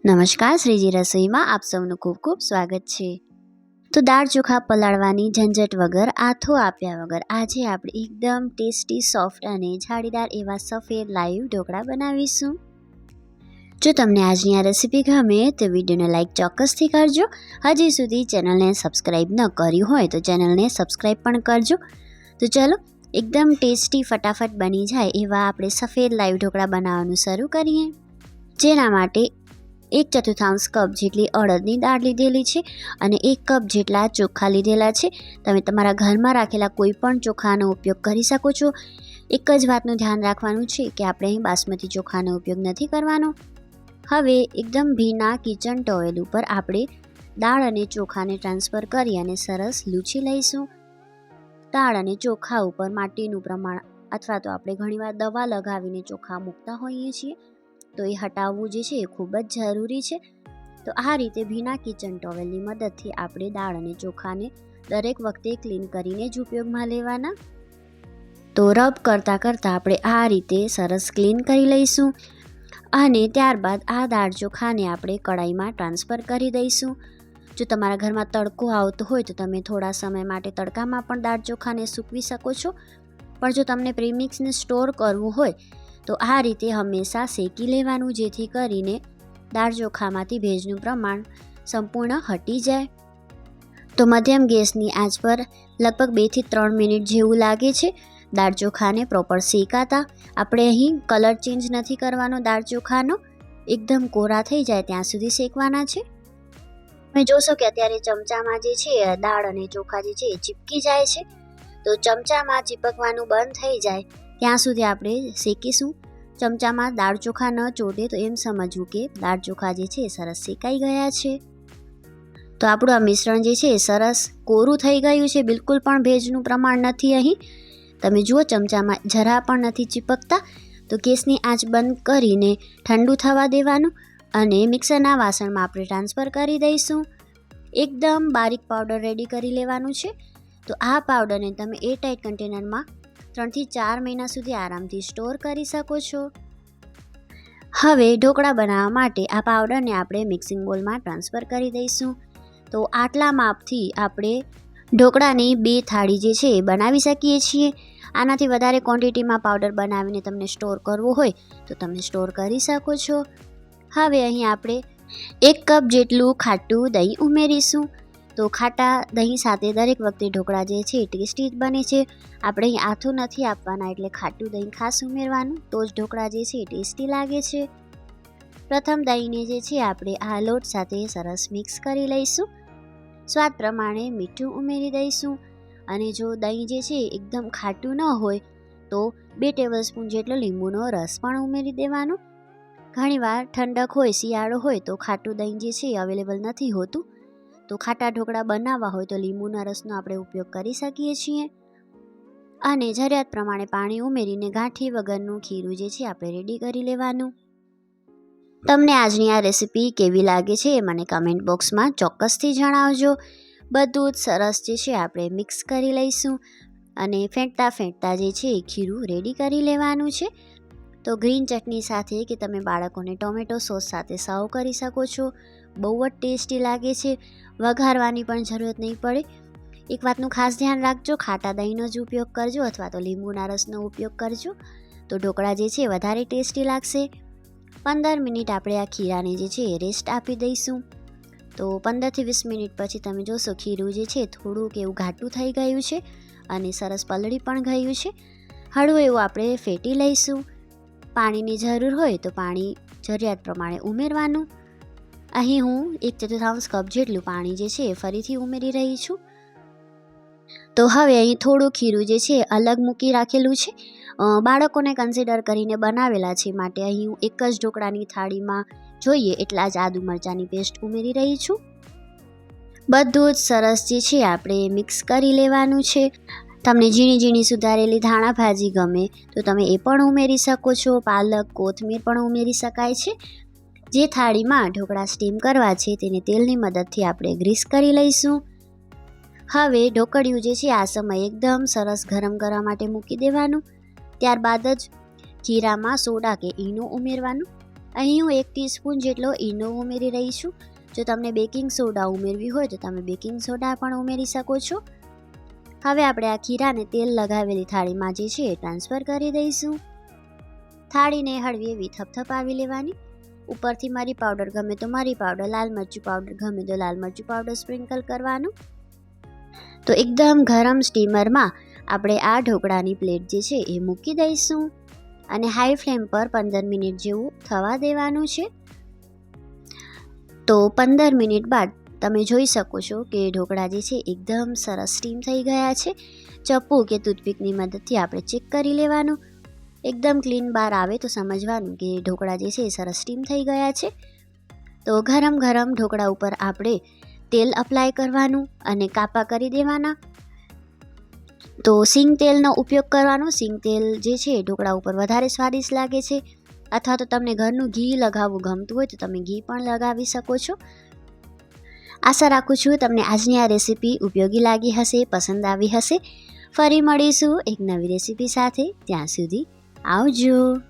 નમસ્કાર, શ્રીજી રસોઈમાં આપ સૌનું ખૂબ ખૂબ સ્વાગત છે। તો દાળ ચોખા પલાળવાની ઝંઝટ વગર, આથો આપ્યા વગર આજે આપણે એકદમ ટેસ્ટી, સોફ્ટ અને જાળીદાર એવા સફેદ લાઈવ ઢોકળા બનાવીશું। જો તમને આજની આ રેસીપી ગમે તો વિડીયોને લાઈક ચોક્કસથી કરજો। હજી સુધી ચેનલને સબસ્ક્રાઈબ ન કર્યું હોય તો ચેનલને સબસ્ક્રાઈબ પણ કરજો। તો ચલો એકદમ ટેસ્ટી, ફટાફટ બની જાય એવા આપણે સફેદ લાઈવ ઢોકળા બનાવવાનું શરૂ કરીએ। જેના માટે 1/4 કપ જેટલી અડદની દાળ લીધેલી છે અને 1 કપ જેટલા ચોખા લીધેલા છે। તમે તમારા ઘરમાં રાખેલા કોઈ પણ ચોખાનો ઉપયોગ કરી શકો છો। એક જ વાતનું ધ્યાન રાખવાનું છે કે આપણે અહીં બાસમતી ચોખાનો ઉપયોગ નથી કરવાનો। હવે એકદમ ભીના કિચન ટોવેલ ઉપર આપણે દાળ અને ચોખાને ટ્રાન્સફર કરી અને સરસ લૂછી લઈશું। દાળ અને ચોખા ઉપર માટીનું પ્રમાણ અથવા તો આપણે ઘણીવાર દવા લગાવીને ચોખા મૂકતા હોઈએ છીએ, તો એ હટાવવું જે છે એ ખૂબ જ જરૂરી છે। તો આ રીતે ભીના કિચન ટોવેલની મદદથી આપણે દાળ અને ચોખાને દરેક વખતે ક્લીન કરીને જ ઉપયોગમાં લેવાના। તો રબ કરતાં કરતાં આપણે આ રીતે સરસ ક્લીન કરી લઈશું અને ત્યારબાદ આ દાળ ચોખાને આપણે કડાઈમાં ટ્રાન્સફર કરી દઈશું। જો તમારા ઘરમાં તડકો આવતો હોય તો તમે થોડા સમય માટે તડકામાં પણ દાળ ચોખાને સૂકવી શકો છો, પણ જો તમને પ્રીમિક્સને સ્ટોર કરવું હોય તો આ રીતે હંમેશા શેકી લેવાનું, જેથી કરીને દાળ ચોખામાંથી ભેજનું પ્રમાણ સંપૂર્ણ હટી જાય। તો મધ્યમ ગેસની આંચ પર લગભગ 2 થી 3 મિનિટ જેવું લાગે છે દાળ ચોખાને પ્રોપર શેકાતા। આપણે અહીં કલર ચેન્જ નથી કરવાનો, દાળ ચોખાનો એકદમ કોરા થઈ જાય ત્યાં સુધી શેકવાના છે। તમે જોશો કે અત્યારે ચમચામાં જે છે દાળ અને ચોખા જે છે એ ચીપકી જાય છે, તો ચમચામાં ચીપકવાનું બંધ થઈ જાય ત્યાં સુધી આપણે શેકીશું। ચમચામાં દાળ ચોખા ન ચોટે તો એમ સમજવું કે દાળ ચોખા જે છે એ સરસ શેકાઈ ગયા છે। તો આપણું આ મિશ્રણ જે છે એ સરસ કોરું થઈ ગયું છે, બિલકુલ પણ ભેજનું પ્રમાણ નથી અહીં। તમે જુઓ ચમચામાં જરા પણ નથી ચીપકતા। તો ગેસની આંચ બંધ કરીને ઠંડુ થવા દેવાનું અને મિક્સરના વાસણમાં આપણે ટ્રાન્સફર કરી દઈશું। એકદમ બારીક પાવડર રેડી કરી લેવાનું છે। તો આ પાવડરને તમે એરટાઇટ કન્ટેનરમાં 3 થી 4 મહિના સુધી આરામથી સ્ટોર કરી શકો છો। હવે ઢોકળા બનાવવા માટે આ પાવડરને આપણે મિક્સિંગ બોલમાં ટ્રાન્સફર કરી દઈશું। તો આટલા માપથી આપણે ઢોકળાની 2 થાળી જે છે એ બનાવી શકીએ છીએ। આનાથી વધારે ક્વોન્ટિટીમાં પાવડર બનાવીને તમને સ્ટોર કરવો હોય તો તમે સ્ટોર કરી શકો છો। હવે અહીં આપણે 1 કપ જેટલું ખાટું દહીં ઉમેરીશું। તો ખાટા દહીં સાથે દરેક વખતે ઢોકળા જે છે એ ટેસ્ટી બને છે। આપણે અહીં આથું નથી આપવાના, એટલે ખાટું દહીં ખાસ ઉમેરવાનું, તો જ ઢોકળા જે છે એ ટેસ્ટી લાગે છે। પ્રથમ દહીંને જે છે આપણે આ લોટ સાથે સરસ મિક્સ કરી લઈશું। સ્વાદ પ્રમાણે મીઠું ઉમેરી દઈશું અને જો દહીં જે છે એકદમ ખાટું ન હોય તો 2 ટેબલસ્પૂન જેટલો લીંબુનો રસ પણ ઉમેરી દેવાનો। ઘણીવાર ઠંડક હોય, શિયાળો હોય તો ખાટું દહીં જે છે એ અવેલેબલ નથી હોતું, તો ખાટા ઢોકળા બનાવવા હોય તો લીંબુના રસનો આપણે ઉપયોગ કરી શકીએ છીએ। અને જરૂરિયાત પ્રમાણે પાણી ઉમેરીને ગાંઠી વગરનું ખીરું જે છે આપણે રેડી કરી લેવાનું। તમને આજની આ રેસીપી કેવી લાગે છે એ મને કમેન્ટ બોક્સમાં ચોક્કસથી જણાવજો। બધું જ સરસ જે છે આપણે મિક્સ કરી લઈશું અને ફેંટતા ફેંટતા જે છે એ ખીરું રેડી કરી લેવાનું છે। તો ગ્રીન ચટણી સાથે કે તમે બાળકોને ટોમેટો સોસ સાથે સર્વ કરી શકો છો। બહુ જ ટેસ્ટી લાગે છે, વઘારવાની પણ જરૂરત નહીં પડે। એક વાતનું ખાસ ધ્યાન રાખજો, ખાટા દહીંનો જ ઉપયોગ કરજો અથવા તો લીંબુના રસનો ઉપયોગ કરજો, તો ઢોકળા જે છે વધારે ટેસ્ટી લાગશે। 15 મિનિટ આપણે આ ખીરાને જે છે એ રેસ્ટ આપી દઈશું। તો 15 થી 20 મિનિટ પછી તમે જોશો ખીરું જે છે થોડુંક એવું ઘાટું થઈ ગયું છે અને સરસ પલળી પણ ગયું છે। હળવું એવું આપણે ફેટી લઈશું। પાણીની જરૂર હોય તો પાણી જરૂરિયાત પ્રમાણે ઉમેરવાનું। અહીં હું 1/4 કપ જેટલું પાણી જે છે એ ફરીથી ઉમેરી રહી છું। તો હવે અહીં થોડું ખીરું જે છે અલગ મૂકી રાખેલું છે, બાળકોને કન્સિડર કરીને બનાવેલા છે, માટે અહીં હું એક જ ઢોકળાની થાળીમાં જોઈએ એટલા જ આદુ મરચાંની પેસ્ટ ઉમેરી રહી છું। બધું જ સરસ જે છે આપણે મિક્સ કરી લેવાનું છે। તમને ઝીણી ઝીણી સુધારેલી ધાણા ભાજી ગમે તો તમે એ પણ ઉમેરી શકો છો, પાલક, કોથમીર પણ ઉમેરી શકાય છે। જે થાળીમાં ઢોકળા સ્ટીમ કરવા છે તેને તેલની મદદથી આપણે ગ્રીસ કરી લઈશું। હવે ઢોકળિયું જે છે આ સમયે એકદમ સરસ ગરમ કરવા માટે મૂકી દેવાનું। ત્યારબાદ જ ખીરામાં સોડા કે ઈનો ઉમેરવાનું અહીં હું 1 ટીસ્પૂન જેટલો ઈનો ઉમેરી રહી છું. જો તમને બેકિંગ સોડા ઉમેરવી હોય તો તમે બેકિંગ સોડા પણ ઉમેરી શકો છો. હવે આપણે આ ખીરાને તેલ લગાવેલી થાળીમાં જે છે એ ટ્રાન્સફર કરી દઈશું. થાળીને હળવી એવી થપથપાવી લેવાની. ઉપરથી મરી પાવડર ગમે તો મરી પાવડર, લાલ મરચું પાવડર ગમે તો લાલ મરચું પાવડર સ્પ્રિંકલ કરવાનું. તો એકદમ ગરમ સ્ટીમરમાં આપણે આ ઢોકળાની પ્લેટ જે છે એ મૂકી દઈશું અને હાઈ ફ્લેમ પર 15 મિનિટ જેવું થવા દેવાનું છે. તો 15 મિનિટ બાદ તમે જોઈ શકો છો કે ઢોકળા જે છે એકદમ સરસ સ્ટીમ થઈ ગયા છે. ચપ્પુ કે ટૂથપીકની મદદથી આપણે ચેક કરી લેવાનું. એકદમ ક્લીન બહાર આવે તો સમજવાનું કે ઢોકળા જે છે એ સરસ સ્ટીમ થઈ ગયા છે. તો ગરમ ગરમ ઢોકળા ઉપર આપણે તેલ અપ્લાય કરવાનું અને કાપા કરી દેવાના. તો સિંગ તેલનો ઉપયોગ કરવાનો. સિંગ તેલ જે છે ઢોકળા ઉપર વધારે સ્વાદિષ્ટ લાગે છે. અથવા તો તમને ઘરનું ઘી લગાવવું ગમતું હોય તો તમે ઘી પણ લગાવી શકો છો. આશા રાખું છું તમને આજની આ રેસીપી ઉપયોગી લાગી હશે, પસંદ આવી હશે. ફરી મળીશું એક નવી રેસીપી સાથે. ત્યાં સુધી આવજો.